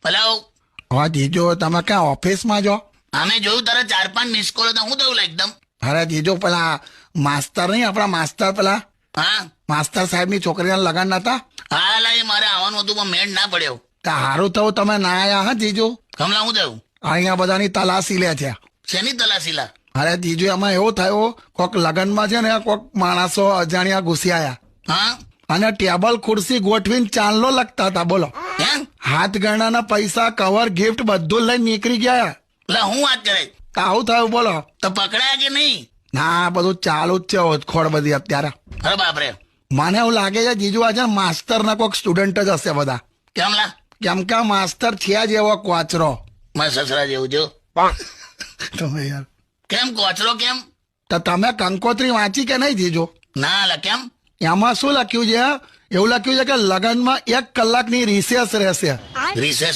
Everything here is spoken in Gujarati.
ભલા હા જીજો, તમે ક્યાં ઓફિસમાં છો? અમે જોયું તારા 4-5 મિસ કોલ હતા. હું થયું એકદમ? અરે જીજો, પેલા માસ્તર નહીં, આપણા માસ્તર, પેલા હા માસ્તર સાહેબની છોકરીના લગ્ન નતા? હા લા, એ મારે આવવાનું હતું પણ મેળ ના પડ્યો. તો સારું થયું તમે ના આયા. હા જીજો, કમલા હું થયું? અહીંયા બધાની તલાશી લે છે. શેની તલાશી લા? અરે જીજો, એમાં એવું થયું, કોક લગ્નમાં છે ને કોક માણસો અજાણ્યા ઘૂસી આયા હા અને ટેબલ ખુરશી ગોઠવીને ચાંદલો લગતા હતા. બોલો, કેમ? હાથ ગણાના પૈસા, કવર, ગિફ્ટ બધું લઈને નીકળી ગયા. લા હું વાત કરે? તો આવું થયું. બોલો, તો પકડાયા કે નહીં? ના, બધું ચાલુ જ છે ઓળખોડ બધી અત્યારે. અરે બાપરે, મને એવું લાગે છે જીજુ, આજે માસ્ટર ના કોઈક સ્ટુડન્ટ જ હશે બધા. કેમ લા? કેમ કે આ માસ્ટર છે જ એવો કોચરો. મારા સસરા જેવું જો. તમે યાર, કેમ કોચરો કેમ? તો તમે કંકોત્રી વાંચી કે નહીં જીજુ? ના લા, કેમ? એમાં શું લખ્યું છે? એવું લખ્યું છે કે લગ્નમાં 1 કલાકની રિસેસ રહેશે. રિસેસ